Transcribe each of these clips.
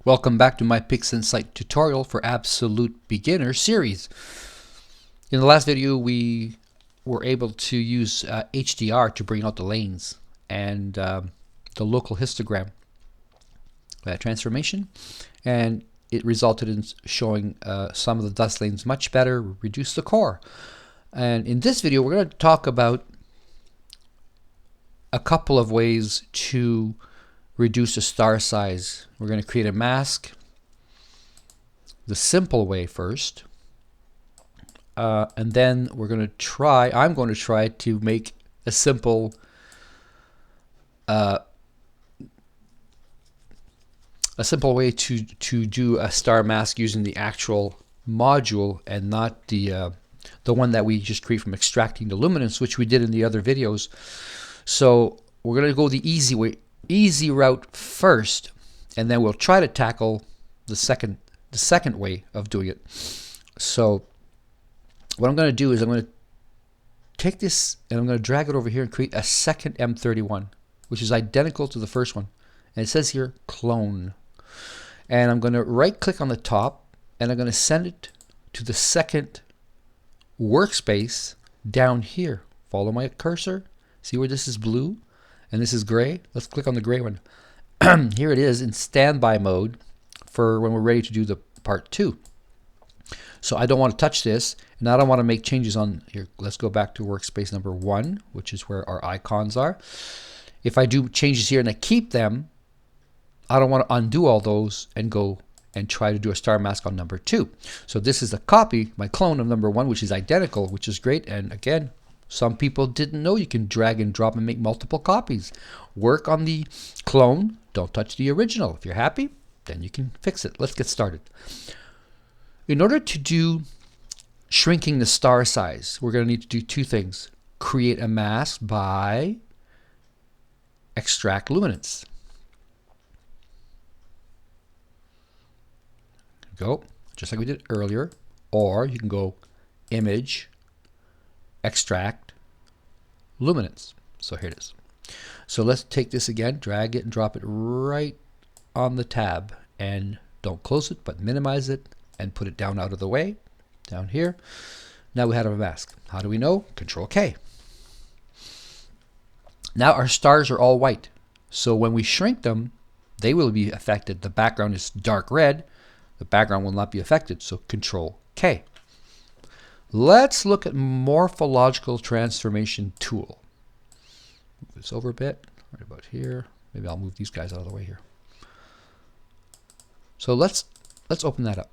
Welcome back to my Pixinsight tutorial for Absolute Beginner series. In the last video we were able to use HDR to bring out the lanes and the local histogram transformation, and it resulted in showing some of the dust lanes much better, reduce the core. And in this video we're going to talk about a couple of ways to reduce the star size. We're going to create a mask the simple way first, and then I'm going to try to make a simple way to do a star mask using the actual module and not the one that we just create from extracting the luminance, which we did in the other videos. So we're going to go the easy route first, and then we'll try to tackle the second way of doing it. So what I'm going to do is I'm going to take this and I'm going to drag it over here and create a second M31, which is identical to the first one, and it says here clone. And I'm going to right click on the top and I'm going to send it to the second workspace down here. Follow my cursor. See where this is blue and this is gray? Let's click on the gray one. Here it is in standby mode for when we're ready to do the part 2. So I don't want to touch this, and I don't want to make changes on here. Let's go back to workspace number 1, which is where our icons are. If I do changes here and I keep them, I don't want to undo all those and go and try to do a star mask on number 2. So this is a copy, my clone of number 1, which is identical, which is great. And again, some people didn't know you can drag and drop and make multiple copies. Work on the clone, don't touch the original. If you're happy, then you can fix it. Let's get started. In order to do shrinking the star size, we're going to need to do two things. Create a mask by extract luminance. Go, just like we did earlier, or you can go image, extract, luminance. So here it is. So let's take this again, drag it and drop it right on the tab, and don't close it but minimize it and put it down out of the way, down here. Now we have a mask. How do we know? Control K. Now our stars are all white, so when we shrink them they will be affected. The background is dark red, the background will not be affected, so Control K. Let's look at Morphological transformation tool. Move this over a bit, right about here. Maybe I'll move these guys out of the way here. So let's open that up.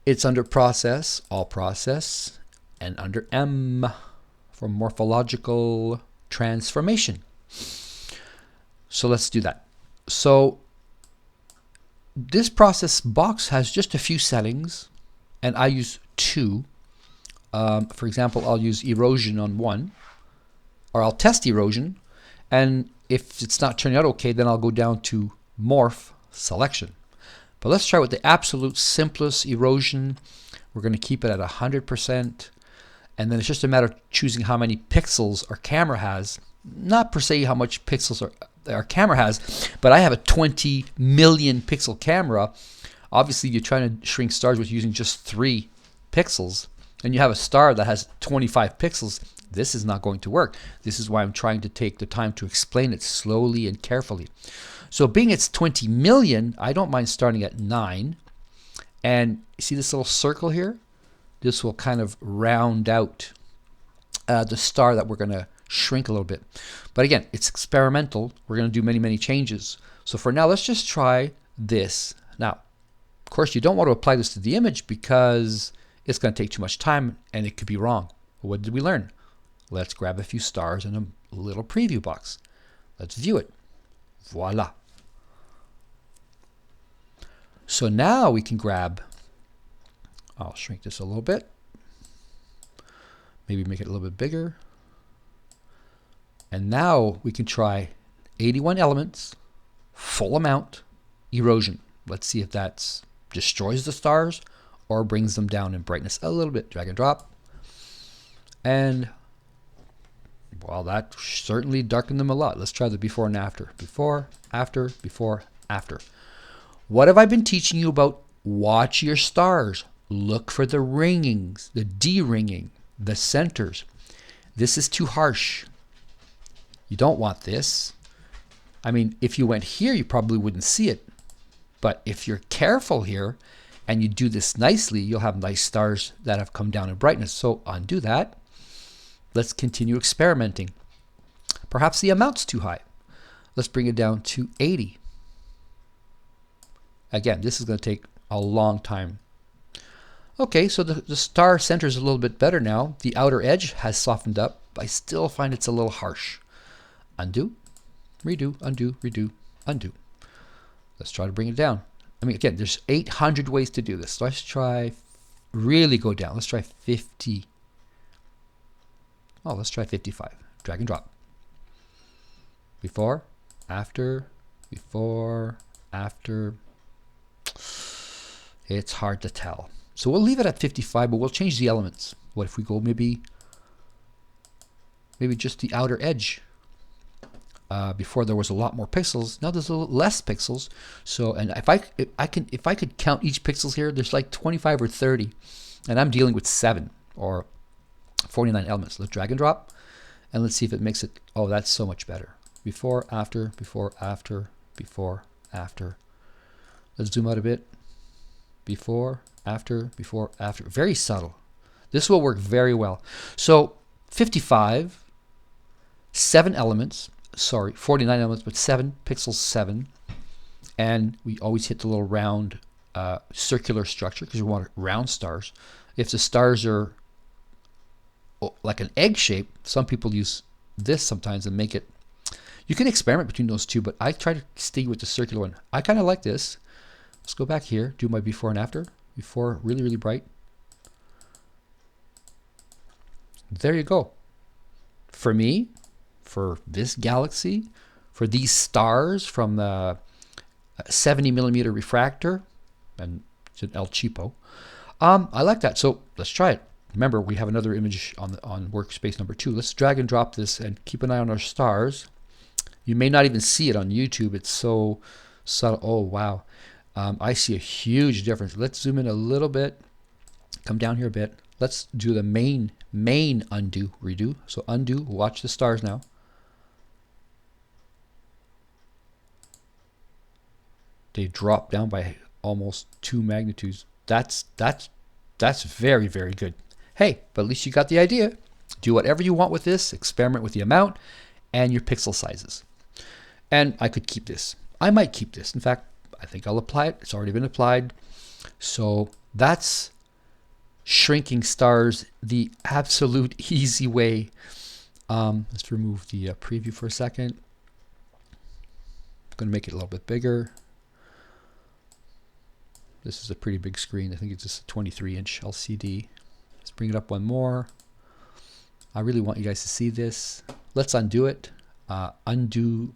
It's under Process, All Process, and under M for Morphological transformation. So let's do that. So this process box has just a few settings, and I use 2. For example, I'll use erosion on 1, or I'll test erosion, and if it's not turning out okay, then I'll go down to Morph Selection. But let's try with the absolute simplest erosion. We're going to keep it at 100%, and then it's just a matter of choosing how many pixels our camera has. Not per se how much pixels our camera has, but I have a 20 million pixel camera. Obviously you're trying to shrink stars with using just 3 pixels, and you have a star that has 25 pixels. This is not going to work. This is why I'm trying to take the time to explain it slowly and carefully. So being it's 20 million, I don't mind starting at 9. And see this little circle here? This will kind of round out the star that we're going to shrink a little bit. But again, it's experimental. We're going to do many changes. So for now, let's just try this. Now, of course, you don't want to apply this to the image because it's going to take too much time and it could be wrong. What did we learn? Let's grab a few stars in a little preview box. Let's view it. Voila. So now we can grab, I'll shrink this a little bit, maybe make it a little bit bigger. And now we can try 81 elements, full amount, erosion. Let's see if that destroys the stars or brings them down in brightness a little bit. Drag and drop. And well, that certainly darkened them a lot. Let's try the before and after. Before, after, before, after. What have I been teaching you about? Watch your stars. Look for the ringings, the de-ringing, the centers. This is too harsh. You don't want this. I mean, if you went here, you probably wouldn't see it. But if you're careful here and you do this nicely, you'll have nice stars that have come down in brightness. So undo that. Let's continue experimenting. Perhaps the amount's too high. Let's bring it down to 80. Again, this is going to take a long time. Okay, so the star center is a little bit better now. The outer edge has softened up, but I still find it's a little harsh. Undo, redo, undo, redo, undo. Let's try to bring it down. I mean, again, there's 800 ways to do this. So let's try, really go down. Let's try 50. Oh, let's try 55. Drag and drop. Before, after, before, after. It's hard to tell. So we'll leave it at 55, but we'll change the elements. What if we go maybe just the outer edge? Before there was a lot more pixels. Now there's a little less pixels. So, and if I could count each pixels here, there's like 25 or 30, and I'm dealing with 7 or 49 elements. Let's drag and drop, and let's see if it makes it. Oh, that's so much better. Before, after, before, after, before, after. Let's zoom out a bit. Before, after, before, after. Very subtle. This will work very well. So 55, 7 elements. Sorry, 49 elements, but 7 pixels, 7. And we always hit the little round circular structure because we want round stars. If the stars are like an egg shape, some people use this sometimes and make it. You can experiment between those two, but I try to stay with the circular one. I kind of like this. Let's go back here, do my before and after. Before, really, really bright. There you go. For me, for this galaxy, for these stars from the 70 millimeter refractor, and it's an El Cheapo, I like that. So let's try it. Remember, we have another image on workspace number 2. Let's drag and drop this and keep an eye on our stars. You may not even see it on YouTube. It's so subtle. Oh, wow. I see a huge difference. Let's zoom in a little bit. Come down here a bit. Let's do the main undo, redo. So undo, watch the stars now. They drop down by almost 2 magnitudes. That's very, very good. Hey, but at least you got the idea. Do whatever you want with this. Experiment with the amount and your pixel sizes. And I could keep this. I might keep this. In fact, I think I'll apply it. It's already been applied. So that's shrinking stars the absolute easy way. Let's remove the preview for a second. I'm going to make it a little bit bigger. This is a pretty big screen. I think it's just a 23-inch LCD. Let's bring it up one more. I really want you guys to see this. Let's undo it. Undo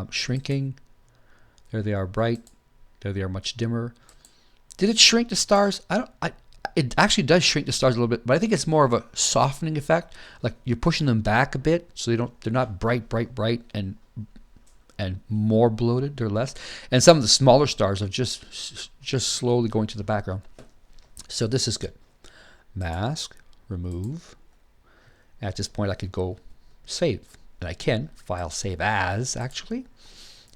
shrinking. There they are bright. There they are much dimmer. Did it shrink the stars? It actually does shrink the stars a little bit, but I think it's more of a softening effect. Like you're pushing them back a bit, so they're not bright, and more bloated. They're less. And some of the smaller stars are just slowly going to the background. So this is good. Mask, remove. At this point, I could go save, and I can file save as actually,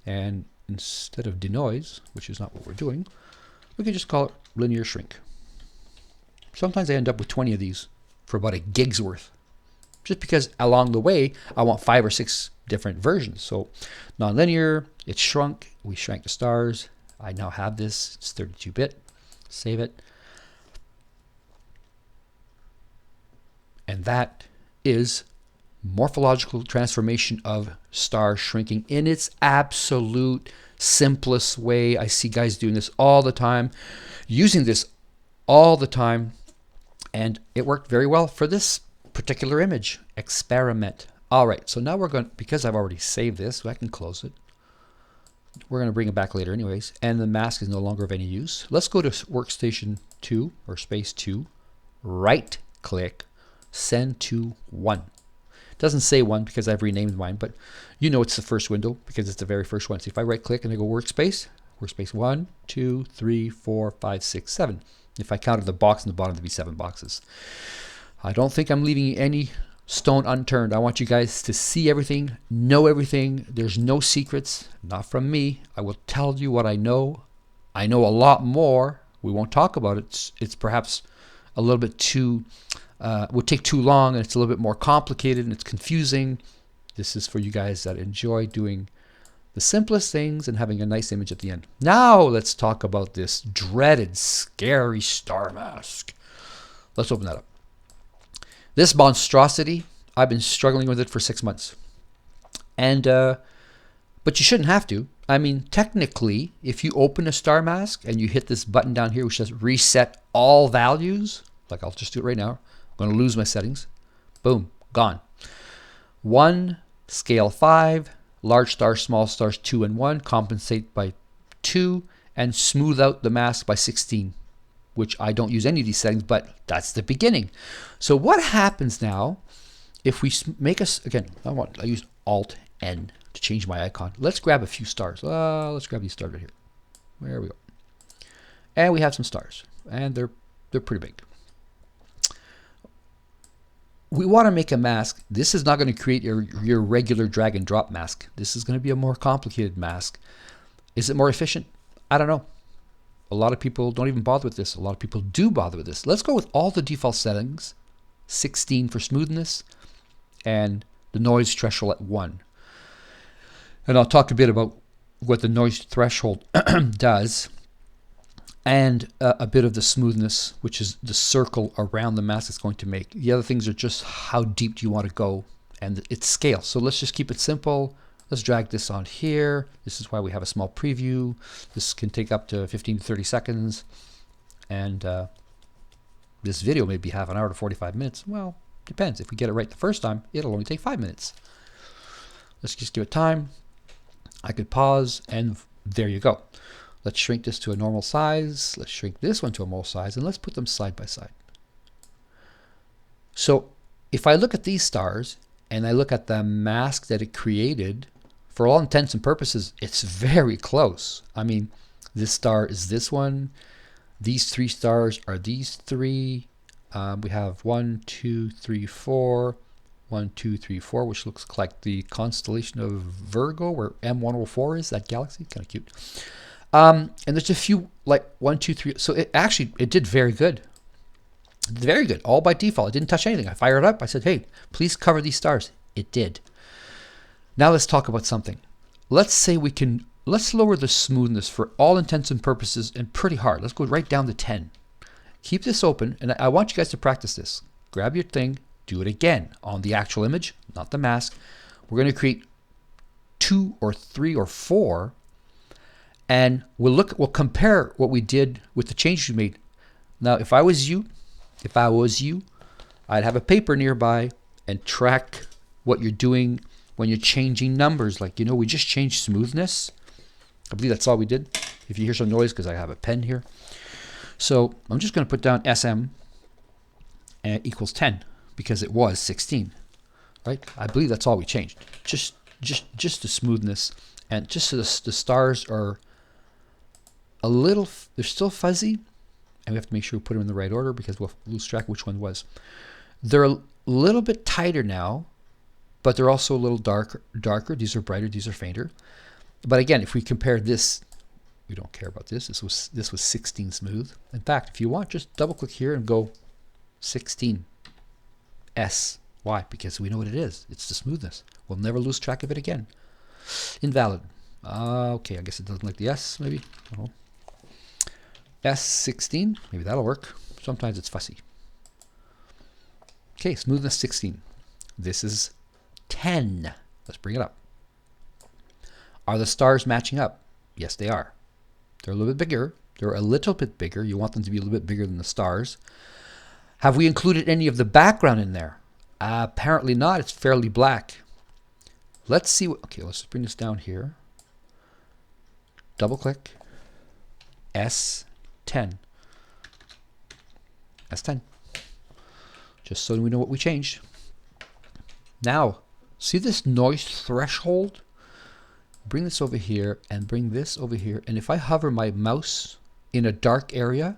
and instead of denoise, which is not what we're doing, we can just call it linear shrink. Sometimes I end up with 20 of these for about a gig's worth, just because along the way I want 5 or 6 different versions. So nonlinear, it's shrunk. We shrank the stars. I now have this. It's 32-bit. Save it. And that is morphological transformation of star shrinking in its absolute simplest way. I see guys doing this all the time, using this all the time, and it worked very well for this particular image. Experiment. All right, so now we're going, because I've already saved this, so I can close it. We're going to bring it back later anyways, and the mask is no longer of any use. Let's go to workstation 2 or space 2, right click, send to 1. It doesn't say one because I've renamed mine, but you know it's the first window because it's the very first one. So if I right click and I go workspace, workspace 1, 2, 3, 4, 5, 6, 7. If I counted the box in the bottom, there'd be 7 boxes. I don't think I'm leaving any stone unturned. I want you guys to see everything, know everything. There's no secrets, not from me. I will tell you what I know. I know a lot more. We won't talk about it. It's perhaps a little bit too, would take too long, and it's a little bit more complicated and it's confusing. This is for you guys that enjoy doing the simplest things and having a nice image at the end. Now let's talk about this dreaded, scary star mask. Let's open that up. This monstrosity, I've been struggling with it for 6 months. And, but you shouldn't have to. I mean, technically, if you open a star mask and you hit this button down here, which says reset all values, like I'll just do it right now. I'm going to lose my settings. Boom, gone. 1, scale 5, large stars, small stars, 2 and 1, compensate by 2, and smooth out the mask by 16, which I don't use any of these settings, but that's the beginning. So what happens now if we make us, again, I use Alt-N to change my icon. Let's grab a few stars. Let's grab these stars right here. There we go. And we have some stars, and they're pretty big. We want to make a mask. This is not going to create your regular drag and drop mask. This is going to be a more complicated mask. Is it more efficient? I don't know. A lot of people don't even bother with this. A lot of people do bother with this. Let's go with all the default settings. 16 for smoothness and the noise threshold at 1. And I'll talk a bit about what the noise threshold does, and a bit of the smoothness, which is the circle around the mask it's going to make. The other things are just how deep do you want to go and its scale. So let's just keep it simple. Let's drag this on here. This is why we have a small preview. This can take up to 15 to 30 seconds. And this video may be half an hour to 45 minutes. Well, depends. If we get it right the first time, it'll only take 5 minutes. Let's just give it time. I could pause, and there you go. Let's shrink this to a normal size. Let's shrink this one to a normal size, and let's put them side by side. So if I look at these stars, and I look at the mask that it created, for all intents and purposes, it's very close. I mean, this star is this one. These 3 stars are these 3. We have 1, 2, 3, 4. 1, 2, 3, 4, which looks like the constellation of Virgo, where M104 is, that galaxy. Kind of cute. And there's a few, like 1, 2, 3. So it did very good. Very good, all by default. It didn't touch anything. I fired it up. I said, hey, please cover these stars. It did. Now let's talk about something. Let's say let's lower the smoothness for all intents and purposes, and pretty hard. Let's go right down to 10. Keep this open, and I want you guys to practice this. Grab your thing, do it again on the actual image, not the mask. We're going to create 2 or 3 or 4, and we'll compare what we did with the changes we made. Now, if I was you, I'd have a paper nearby and track what you're doing when you're changing numbers. Like, we just changed smoothness. I believe that's all we did. If you hear some noise, because I have a pen here. So I'm just going to put down SM and equals 10 because it was 16, right? I believe that's all we changed. Just the smoothness, and just so the stars are a little, they're still fuzzy. And we have to make sure we put them in the right order because we'll lose track of which one was. They're a little bit tighter now, but they're also a little darker. These are brighter, these are fainter. But again, if we compare this, we don't care about this. This was 16 smooth. In fact, if you want, just double click here and go 16 S. Why? Because we know what it is. It's the smoothness. We'll never lose track of it again. Invalid. Okay, I guess it doesn't like the S, maybe. I don't know. S16, maybe that'll work. Sometimes it's fussy. Okay, smoothness 16. This is 10. Let's bring it up. Are the stars matching up? Yes, they are. They're a little bit bigger. They're a little bit bigger. You want them to be a little bit bigger than the stars. Have we included any of the background in there? Apparently not. It's fairly black. Let's see what, okay, let's bring this down here. Double click. S10. S10. Just so we know what we changed. Now, see this noise threshold? Bring this over here and bring this over here. And if I hover my mouse in a dark area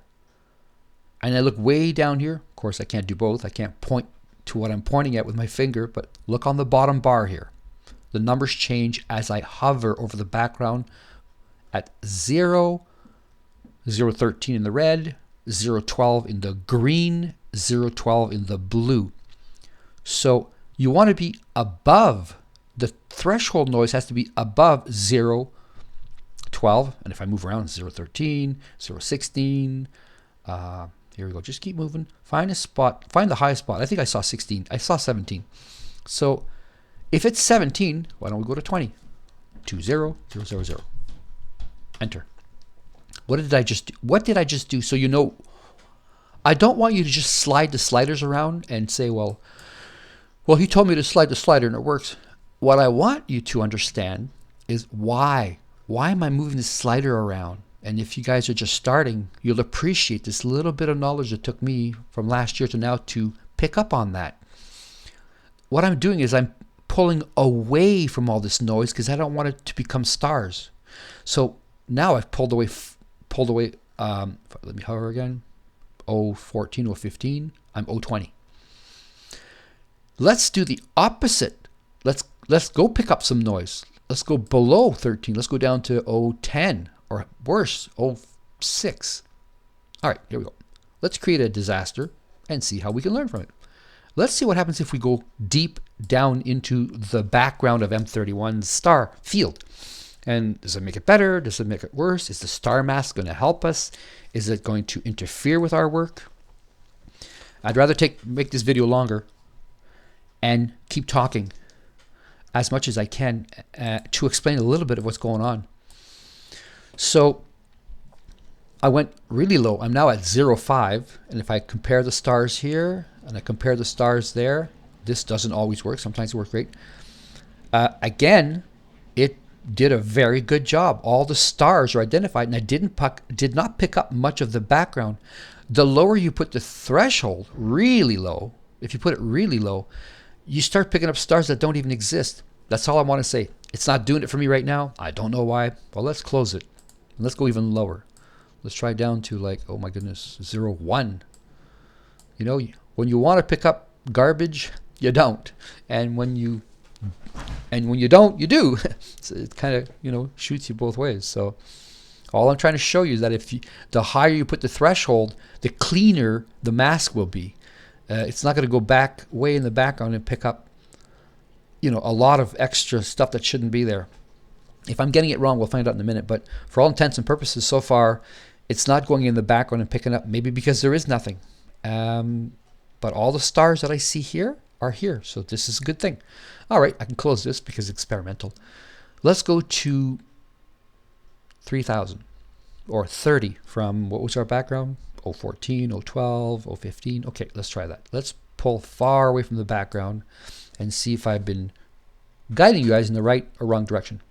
and I look way down here, of course I can't do both. I can't point to what I'm pointing at with my finger, but look on the bottom bar here. The numbers change as I hover over the background at 0, 0.13 in the red, 0.12 in the green, 0.12 in the blue. So you want to be above, the threshold noise has to be above 0.12. And if I move around, 0.13, 0.16, here we go. Just keep moving. Find a spot. Find the highest spot. I think I saw 16. I saw 17. So if it's 17, why don't we go to 20? 20, 0, 0, 0. Enter. What did I just do? What did I just do? So you know, I don't want you to just slide the sliders around and say, well, he told me to slide the slider and it works. What I want you to understand is why. Why am I moving this slider around? And if you guys are just starting, you'll appreciate this little bit of knowledge that took me from last year to now to pick up on that. What I'm doing is I'm pulling away from all this noise because I don't want it to become stars. So now I've pulled away, let me hover again, 0.14, 0.15, I'm 0.20. Let's do the opposite. Let's go pick up some noise. Let's go below 13. Let's go down to 0.10 or worse, 0.6. All right, here we go. Let's create a disaster and see how we can learn from it. Let's see what happens if we go deep down into the background of M31's star field. And does it make it better? Does it make it worse? Is the star mask going to help us? Is it going to interfere with our work? I'd rather make this video longer and keep talking as much as I can to explain a little bit of what's going on. So I went really low. I'm now at 0.5, and if I compare the stars here and I compare the stars there, this doesn't always work. Sometimes it works great. Again, it did a very good job. All the stars are identified, and I did not pick up much of the background. The lower you put the threshold, really low, if you put it really low, you start picking up stars that don't even exist. That's all I want to say. It's not doing it for me right now. I don't know why. Well, let's close it. Let's go even lower. Let's try down to like, oh my goodness, 0.1. You know, when you want to pick up garbage, you don't. And when you don't, you do. So it kind of, you know, shoots you both ways. So all I'm trying to show you is that the higher you put the threshold, the cleaner the mask will be. It's not going to go back way in the background and pick up, you know, a lot of extra stuff that shouldn't be there. If I'm getting it wrong, we'll find out in a minute. But for all intents and purposes, so far, it's not going in the background and picking up, maybe because there is nothing. But all the stars that I see here are here. So this is a good thing. All right, I can close this because it's experimental. Let's go to 3,000 or 30 from, what was our background? 0.14, 0.12, 0.15. Okay, let's try that. Let's pull far away from the background and see if I've been guiding you guys in the right or wrong direction.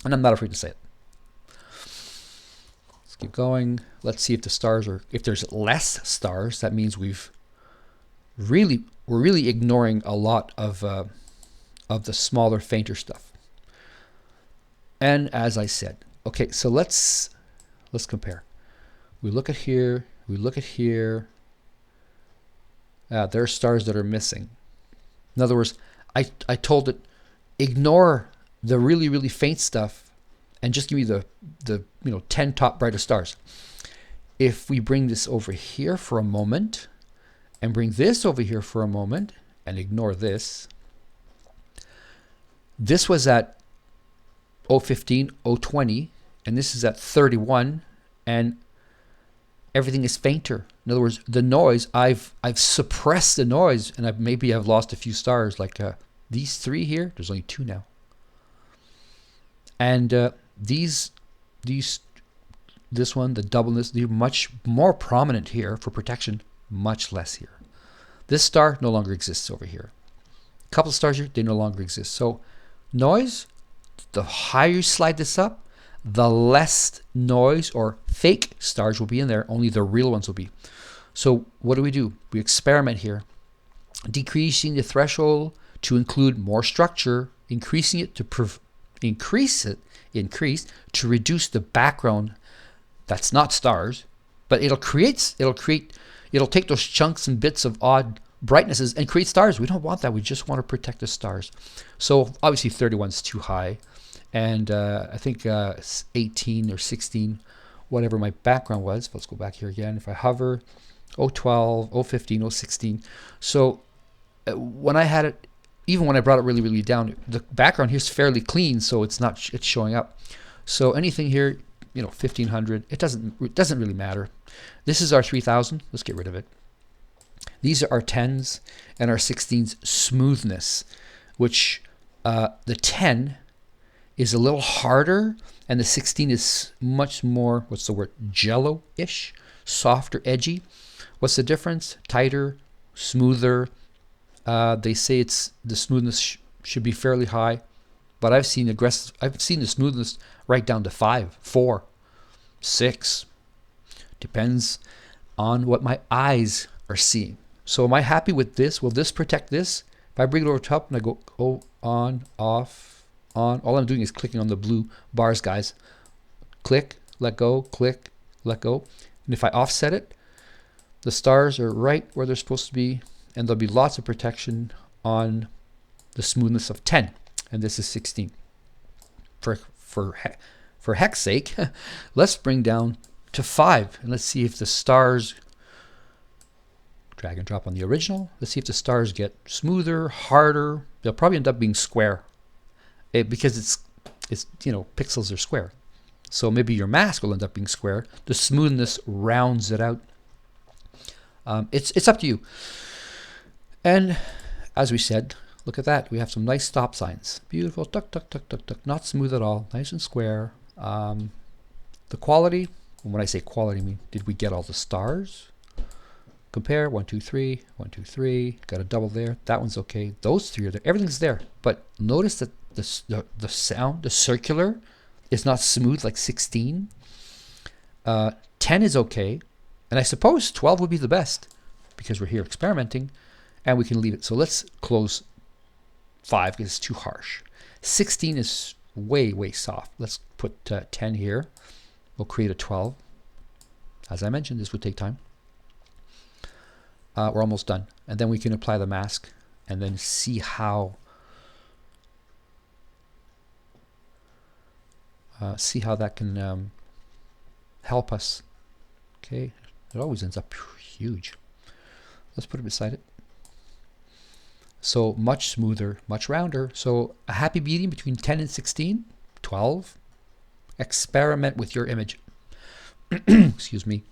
And I'm not afraid to say it. Let's keep going. Let's see if the stars are, if there's less stars, that means we're really ignoring a lot of the smaller, fainter stuff. And as I said, okay, so let's compare. We look at here, we look at here. There are stars that are missing. In other words, I told it, ignore the really, really faint stuff and just give me the 10 top brightest stars. If we bring this over here for a moment and bring this over here for a moment and ignore this, this was at 0.15, 0.20, and this is at 31, and everything is fainter. In other words, the noise, I've suppressed the noise, and maybe I've lost a few stars, like these three here. There's only 2 now. And this one, the doubleness, they're much more prominent here for protection, much less here. This star no longer exists over here. A couple of stars here, they no longer exist. So noise, the higher you slide this up, the less noise or fake stars will be in there. Only the real ones will be. So what do? We experiment here, decreasing the threshold to include more structure, increasing it to increase to reduce the background that's not stars, but it'll take those chunks and bits of odd brightnesses and create stars. We don't want that. We just want to protect the stars. So obviously 31 is too high, and I think 18 or 16, whatever my background was. Let's go back here again. If I hover, 012, 015, 016. So when I had it, even when I brought it really, really down, the background here is fairly clean, so it's showing up. So anything here, 1500, it doesn't really matter. This is our 3000. Let's get rid of it. These are our 10s and our 16s smoothness, which the 10 is a little harder, and the 16 is much more, what's the word, jello-ish, softer, edgy. What's the difference? Tighter, smoother. They say the smoothness should be fairly high, but I've seen the smoothness right down to 5, 4, 6. Depends on what my eyes are seeing. So am I happy with this? Will this protect this? If I bring it over top and I go on, off, on, all I'm doing is clicking on the blue bars, guys. Click, let go, click, let go. And if I offset it, the stars are right where they're supposed to be, and there'll be lots of protection on the smoothness of 10. And this is 16. For heck's sake, let's bring down to 5, and let's see if the stars, drag and drop on the original, let's see if the stars get smoother, harder. They'll probably end up being square, because it's pixels are square. So maybe your mask will end up being square. The smoothness rounds it out. It's up to you. And as we said, look at that. We have some nice stop signs. Beautiful. Tuck, tuck, tuck, tuck, tuck. Not smooth at all. Nice and square. The quality, when I say quality, I mean, did we get all the stars? Compare, 1, 2, 3, 1, 2, 3. Got a double there. That one's okay. Those 3 are there. Everything's there. But notice that the sound, the circular, is not smooth like 16. 10 is okay. And I suppose 12 would be the best, because we're here experimenting, and we can leave it. So let's close 5 because it's too harsh. 16 is way, way soft. Let's put 10 here. We'll create a 12. As I mentioned, this would take time. We're almost done. And then we can apply the mask and then see how that can help us. Okay, it always ends up huge. Let's put it beside it. So much smoother, much rounder. So a happy medium between 10 and 16, 12. Experiment with your image. Excuse me.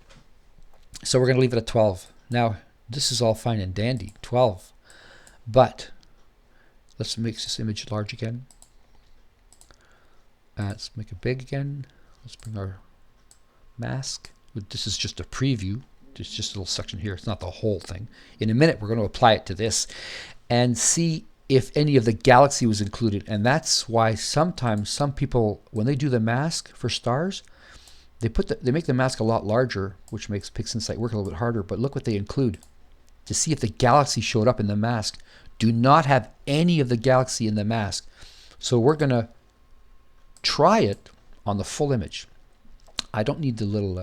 So we're going to leave it at 12. Now, this is all fine and dandy, 12. But let's make this image large again. Let's make it big again. Let's bring our mask. This is just a preview. There's just a little section here. It's not the whole thing. In a minute, we're going to apply it to this and see if any of the galaxy was included. And that's why sometimes some people, when they do the mask for stars, they make the mask a lot larger, which makes Pixinsight work a little bit harder. But look what they include to see if the galaxy showed up in the mask. Do not have any of the galaxy in the mask. So we're going to try it on the full image. I don't need the little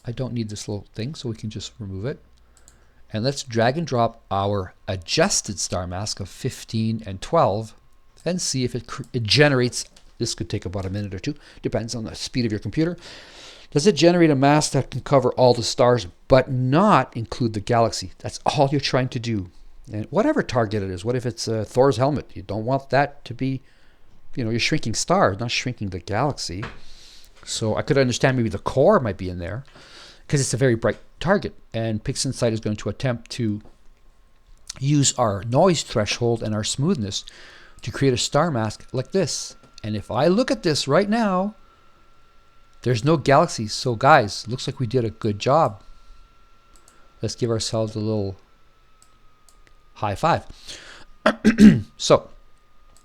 I don't need this little thing, so we can just remove it. And let's drag and drop our adjusted star mask of 15 and 12 and see if it generates. This could take about a minute or two, depends on the speed of your computer. Does it generate a mask that can cover all the stars but not include the galaxy? That's all you're trying to do. And whatever target it is, what if it's Thor's helmet? You don't want that to be, you're shrinking stars, not shrinking the galaxy. So I could understand maybe the core might be in there because it's a very bright target. And Pixinsight is going to attempt to use our noise threshold and our smoothness to create a star mask like this. And if I look at this right now, there's no galaxies. So guys, looks like we did a good job. Let's give ourselves a little high five. So,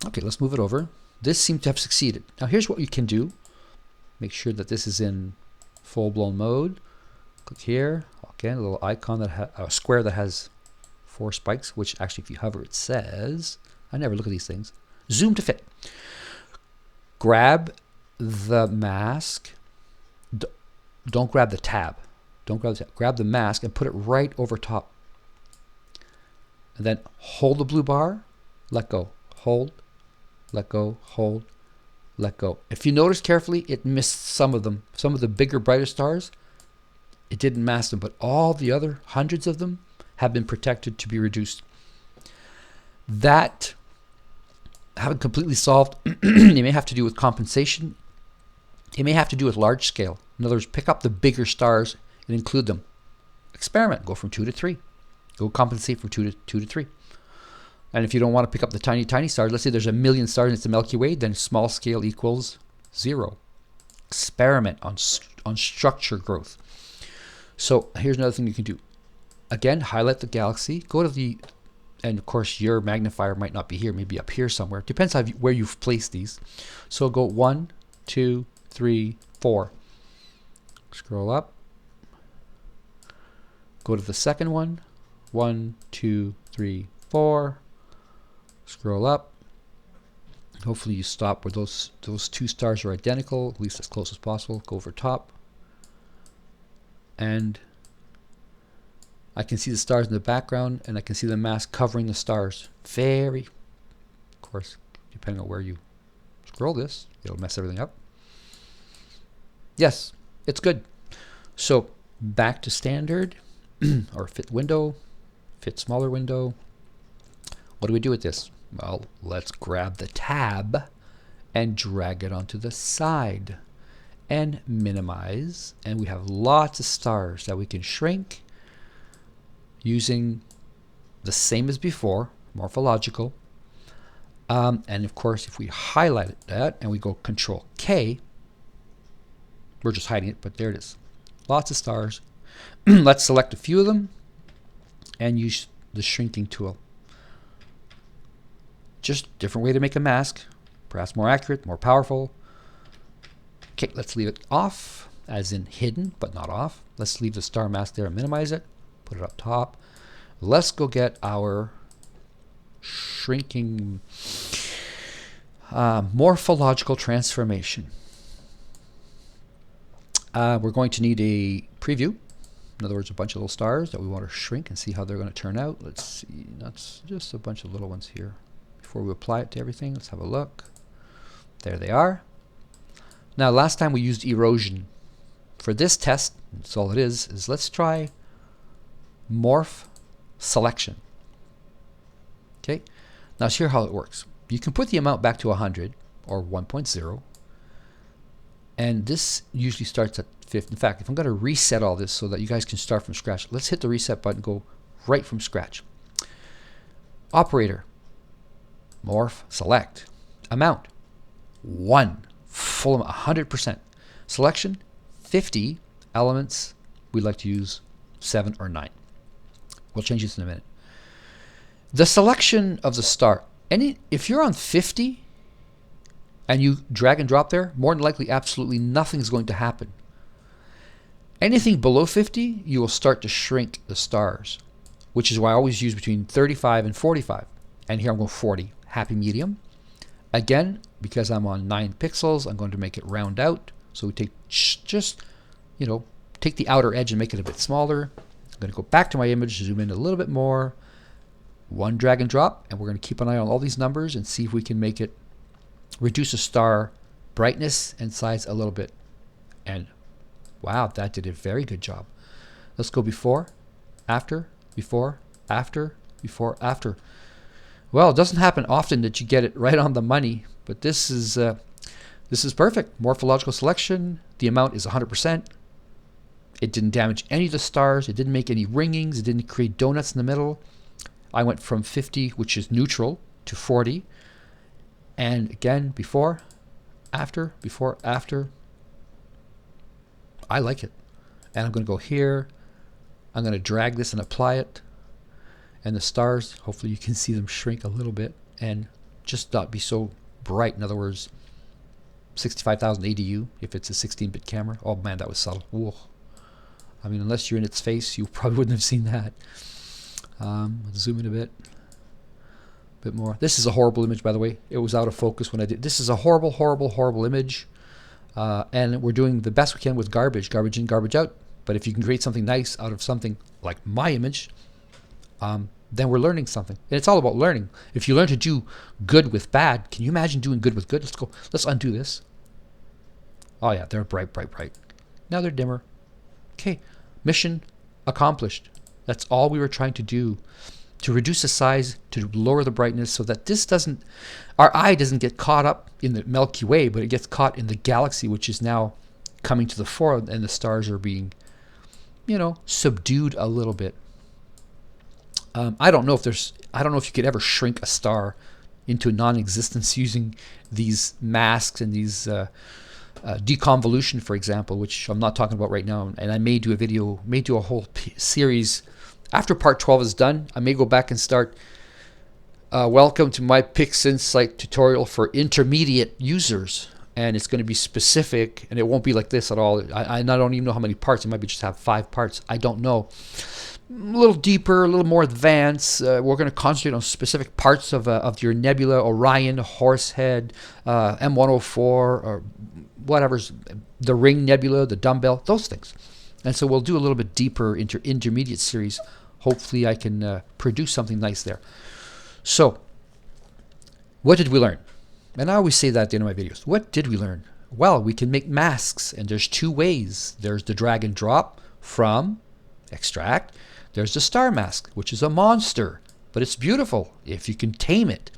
okay, let's move it over. This seemed to have succeeded. Now here's what you can do. Make sure that this is in full-blown mode. Click here. Again, a little icon that a square that has 4 spikes, which actually if you hover it says, I never look at these things, zoom to fit. Grab the mask, don't grab the tab. Don't grab the tab. Grab the mask and put it right over top. And then hold the blue bar, let go, hold, let go, hold, let go. If you notice carefully, it missed some of them. Some of the bigger, brighter stars, it didn't mask them, but all the other hundreds of them have been protected to be reduced. That haven't completely solved. You may have to do with compensation. It may have to do with large scale. In other words, pick up the bigger stars and include them. Experiment. Go from 2 to 3. Go compensate from 2 to 3. And if you don't want to pick up the tiny, tiny stars, let's say there's 1 million stars and it's the Milky Way, then small scale equals 0. Experiment on structure growth. So here's another thing you can do. Again, highlight the galaxy. Go to the, and of course your magnifier might not be here, maybe up here somewhere. Depends on where you've placed these. So go 1, 2, 3, 4. Scroll up. Go to the second one. 1, 2, 3, 4. Scroll up. Hopefully you stop where those 2 stars are identical, at least as close as possible. Go over top. And I can see the stars in the background, and I can see the mask covering the stars. Of course, depending on where you scroll this, it'll mess everything up. Yes, it's good. So back to standard, or fit window, fit smaller window. What do we do with this? Well, let's grab the tab and drag it onto the side and minimize, and we have lots of stars that we can shrink using the same as before, morphological. And of course, if we highlight that and we go Control K, we're just hiding it, but there it is. Lots of stars. Let's select a few of them and use the shrinking tool. Just different way to make a mask, perhaps more accurate, more powerful. Okay, let's leave it off, as in hidden, but not off. Let's leave the star mask there and minimize it. Put it up top. Let's go get our shrinking morphological transformation. We're going to need a preview. In other words, a bunch of little stars that we want to shrink and see how they're going to turn out. Let's see, that's just a bunch of little ones here. Before we apply it to everything, let's have a look. There they are. Now, last time we used erosion. For this test, that's all it is let's try Morph Selection. Okay, now here's how it works. You can put the amount back to 100 or 1.0, and this usually starts at 50. In fact, if I'm going to reset all this so that you guys can start from scratch, let's hit the reset button, go right from scratch. Operator, Morph Select, amount 1, full amount 100%. Selection 50, elements we'd like to use 7 or 9. We'll change this in a minute. The selection of the star, if you're on 50 and you drag and drop there, more than likely absolutely nothing is going to happen. Anything below 50, you will start to shrink the stars, which is why I always use between 35 and 45. And here I'm going 40, happy medium. Again, because I'm on 9 pixels, I'm going to make it round out. So we take just, take the outer edge and make it a bit smaller. I'm going to go back to my image, zoom in a little bit more. 1 drag and drop, and we're going to keep an eye on all these numbers and see if we can make it reduce a star brightness and size a little bit. And wow, that did a very good job. Let's go before, after, before, after, before, after. Well, it doesn't happen often that you get it right on the money, but this is perfect. Morphological selection. The amount is 100%. It didn't damage any of the stars. It didn't make any ringings. It didn't create donuts in the middle. I went from 50, which is neutral, to 40. And again, before, after, before, after. I like it. And I'm going to go here. I'm going to drag this and apply it. And the stars, hopefully you can see them shrink a little bit and just not be so bright. In other words, 65,000 ADU if it's a 16-bit camera. Oh man, that was subtle. Whoa. I mean, unless you're in its face, you probably wouldn't have seen that. Zoom in a bit more. This is a horrible image, by the way. It was out of focus when I did. This is a horrible, horrible, horrible image. And we're doing the best we can with garbage in, garbage out. But if you can create something nice out of something like my image, then we're learning something. And it's all about learning. If you learn to do good with bad, can you imagine doing good with good? Let's undo this. Oh yeah, they're bright, bright, bright. Now they're dimmer. Okay, mission accomplished. That's all we were trying to do, to reduce the size, to lower the brightness, so that this doesn't, our eye doesn't get caught up in the Milky Way, but it gets caught in the galaxy, which is now coming to the fore, and the stars are being, you know, subdued a little bit. I don't know if you could ever shrink a star into non-existence using these masks and these deconvolution, for example, which I'm not talking about right now. And I may do a video, may do a whole series. After part 12 is done, I may go back and start welcome to my Pixinsight tutorial for intermediate users. And it's going to be specific, and it won't be like this at all. I don't even know how many parts. It might be just have 5 parts. I don't know. A little deeper, a little more advanced. We're going to concentrate on specific parts of your nebula, Orion, Horsehead, M104, or whatever's the Ring Nebula, the Dumbbell, those things. And so we'll do a little bit deeper intermediate series. Hopefully I can produce something nice there. So, what did we learn? And I always say that at the end of my videos. What did we learn? Well, we can make masks, and there's 2 ways. There's the drag and drop from extract. There's the star mask, which is a monster, but it's beautiful if you can tame it.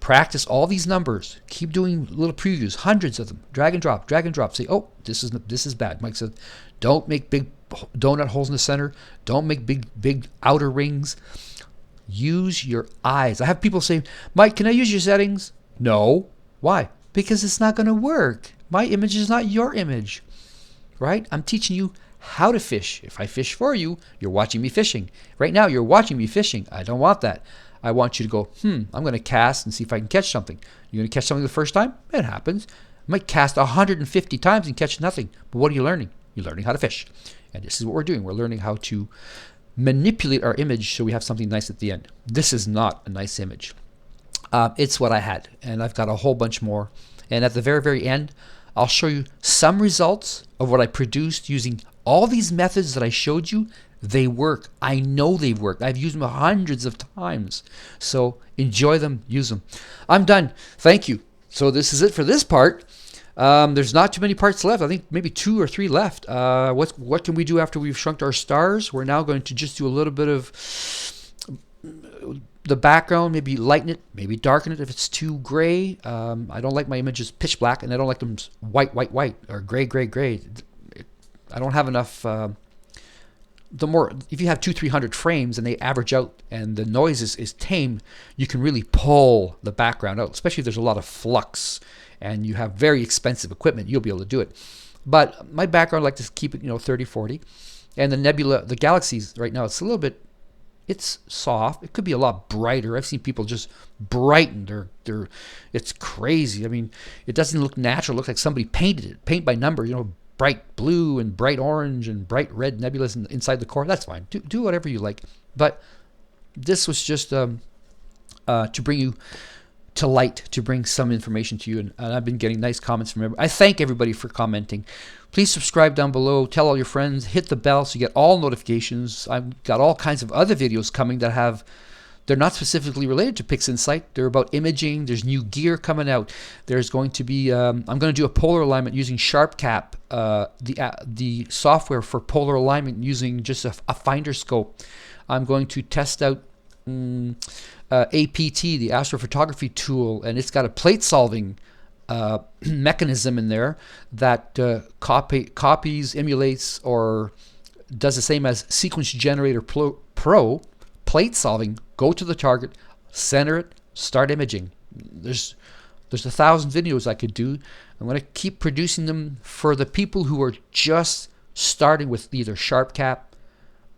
Practice all these numbers. Keep doing little previews, hundreds of them. Drag and drop, drag and drop. Say, oh, this is bad. Mike said, don't make big donut holes in the center. Don't make big outer rings. Use your eyes. I have people say, Mike, can I use your settings? No. Why? Because it's not going to work. My image is not your image, right? I'm teaching you how to fish. If I fish for you, you're watching me fishing. Right now, you're watching me fishing. I don't want that. I want you to go, I'm going to cast and see if I can catch something. You're going to catch something the first time? It happens. I might cast 150 times and catch nothing. But what are you learning? You're learning how to fish. And this is what we're doing. We're learning how to manipulate our image so we have something nice at the end. This is not a nice image. It's what I had, and I've got a whole bunch more. And at the very, very end, I'll show you some results of what I produced using all these methods that I showed you. They work. I know they work. I've used them hundreds of times. So enjoy them, use them. I'm done. Thank you. So this is it for this part. There's not too many parts left. I think maybe 2 or 3 left. What can we do after we've shrunk our stars? We're now going to just do a little bit of the background, maybe lighten it, maybe darken it if it's too gray. I don't like my images pitch black, and I don't like them white, or gray. I don't have enough. If you have 200-300 frames and they average out and the noise is tame, you can really pull the background out, especially if there's a lot of flux and you have very expensive equipment. You'll be able to do it. But my background, I like to keep it, 30-40. And the nebula, the galaxies right now, it's a little bit, it's soft. It could be a lot brighter. I've seen people just brighten their it's crazy. I mean, it doesn't look natural. It looks like somebody painted it, paint by number, bright blue and bright orange and bright red nebulas inside the core. That's fine. Do whatever you like. But this was just to bring you to light, to bring some information to you. And I've been getting nice comments from everybody. I thank everybody for commenting. Please subscribe down below. Tell all your friends. Hit the bell so you get all notifications. I've got all kinds of other videos coming that they're not specifically related to Pixinsight. They're about imaging. There's new gear coming out. There's going to be, I'm going to do a polar alignment using SharpCap, the software for polar alignment using just a finder scope. I'm going to test out APT, the astrophotography tool, and it's got a plate solving mechanism in there that copies, emulates, or does the same as Sequence Generator Pro. Plate solving, go to the target, center it, start imaging. There's 1,000 videos I could do. I'm going to keep producing them for the people who are just starting with either SharpCap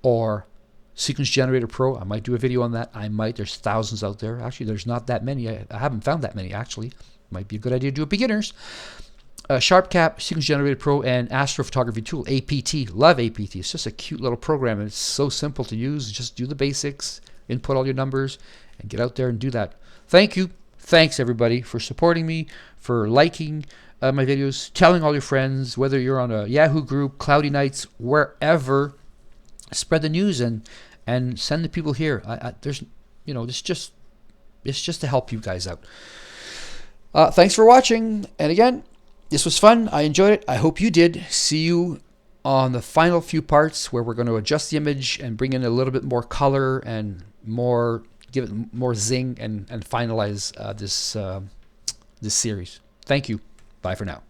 or Sequence Generator Pro. I might do a video on that. There's thousands out there. Actually, there's not that many. I haven't found that many, actually. Might be a good idea to do it beginners. SharpCap, Sequence Generator Pro, and Astrophotography Tool, APT. Love APT. It's just a cute little program, and it's so simple to use. Just do the basics, input all your numbers, and get out there and do that. Thank you. Thanks everybody for supporting me, for liking my videos, telling all your friends, whether you're on a Yahoo group, Cloudy Nights, wherever. Spread the news and send the people here. There's, you know, it's just to help you guys out. Thanks for watching, and again, this was fun. I enjoyed it. I hope you did. See you on the final few parts where we're going to adjust the image and bring in a little bit more color and more, give it more zing, and finalize this series. Thank you. Bye for now.